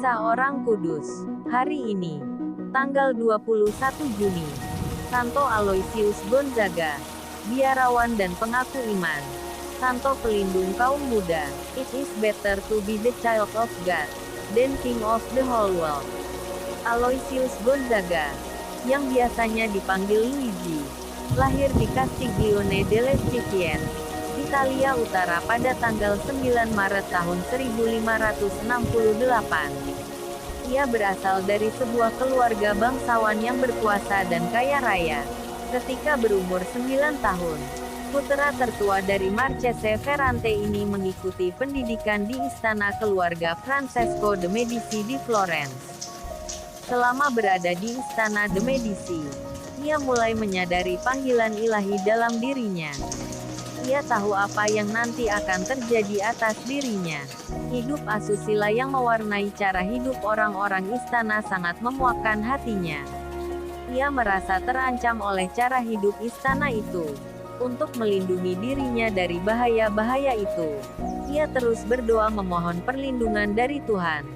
Kisah Orang Kudus. Hari ini, tanggal 21 Juni, Santo Aloysius Gonzaga, biarawan dan pengaku iman. Santo pelindung kaum muda. It is better to be the child of God than king of the whole world. Aloysius Gonzaga, yang biasanya dipanggil Luigi, lahir di Castiglione delle Stiviere, Italia Utara pada tanggal 9 Maret tahun 1568. Ia berasal dari sebuah keluarga bangsawan yang berkuasa dan kaya raya. Ketika berumur 9 tahun, putra tertua dari Marchese Ferrante ini mengikuti pendidikan di istana keluarga Francesco de Medici di Florence. Selama berada di istana de Medici, ia mulai menyadari panggilan ilahi dalam dirinya. Ia tahu apa yang nanti akan terjadi atas dirinya. Hidup asusila yang mewarnai cara hidup orang-orang istana sangat memuakkan hatinya. Ia merasa terancam oleh cara hidup istana itu. Untuk melindungi dirinya dari bahaya-bahaya itu, ia terus berdoa memohon perlindungan dari Tuhan.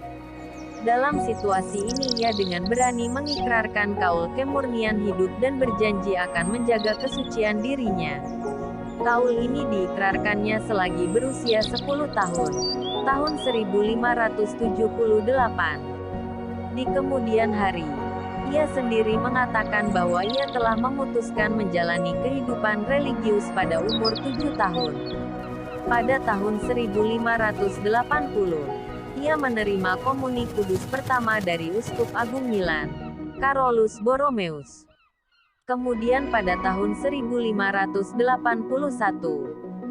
Dalam situasi ini ia dengan berani mengikrarkan kaul kemurnian hidup dan berjanji akan menjaga kesucian dirinya. Kaul ini diikrarkannya selagi berusia 10 tahun, tahun 1578. Di kemudian hari, ia sendiri mengatakan bahwa ia telah memutuskan menjalani kehidupan religius pada umur 7 tahun. Pada tahun 1580, ia menerima komuni kudus pertama dari Uskup Agung Milan, Carolus Borromeus. Kemudian pada tahun 1581,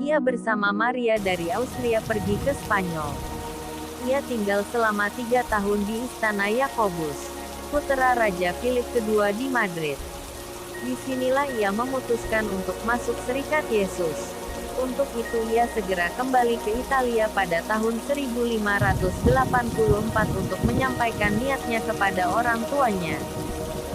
ia bersama Maria dari Austria pergi ke Spanyol. Ia tinggal selama 3 tahun di Istana Yakobus, putra Raja Philip II di Madrid. Disinilah ia memutuskan untuk masuk Serikat Yesus. Untuk itu ia segera kembali ke Italia pada tahun 1584 untuk menyampaikan niatnya kepada orang tuanya.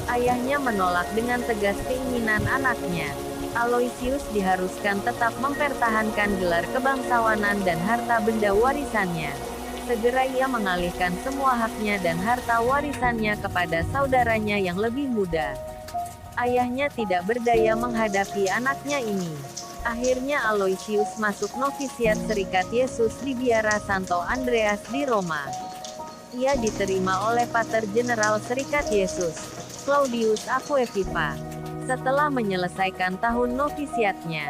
Ayahnya menolak dengan tegas keinginan anaknya. Aloysius diharuskan tetap mempertahankan gelar kebangsawanan dan harta benda warisannya. Segera ia mengalihkan semua haknya dan harta warisannya kepada saudaranya yang lebih muda. Ayahnya tidak berdaya menghadapi anaknya ini. Akhirnya Aloysius masuk novisiat Serikat Yesus di Biara Santo Andreas di Roma. Ia diterima oleh Pater Jeneral Serikat Yesus, Claudius Aquaviva. Setelah menyelesaikan tahun novisiatnya,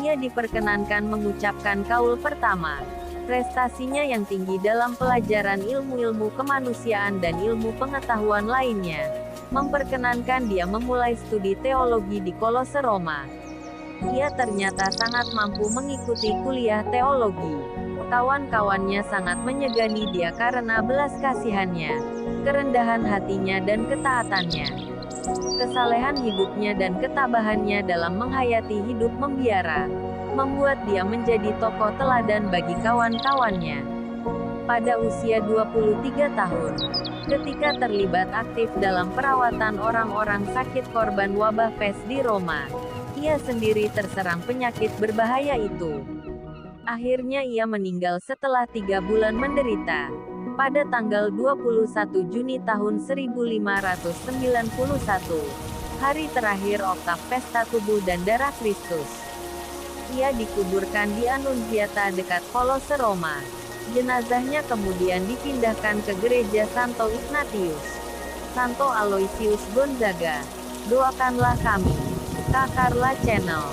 ia diperkenankan mengucapkan kaul pertama. Prestasinya yang tinggi dalam pelajaran ilmu-ilmu kemanusiaan dan ilmu pengetahuan lainnya, memperkenankan dia memulai studi teologi di Kolose Roma. Ia ternyata sangat mampu mengikuti kuliah teologi. Kawan-kawannya sangat menyegani dia karena belas kasihannya, kerendahan hatinya dan ketaatannya. Kesalehan hidupnya dan ketabahannya dalam menghayati hidup membiara, membuat dia menjadi tokoh teladan bagi kawan-kawannya. Pada usia 23 tahun, ketika terlibat aktif dalam perawatan orang-orang sakit korban wabah pes di Roma, ia sendiri terserang penyakit berbahaya itu. Akhirnya ia meninggal setelah 3 bulan menderita. Pada tanggal 21 Juni tahun 1591, hari terakhir oktav pesta tubuh dan darah Kristus. Ia dikuburkan di Annunziata dekat Kolose Roma. Jenazahnya kemudian dipindahkan ke gereja Santo Ignatius. Santo Aloysius Gonzaga, doakanlah kami. Kakarla Channel.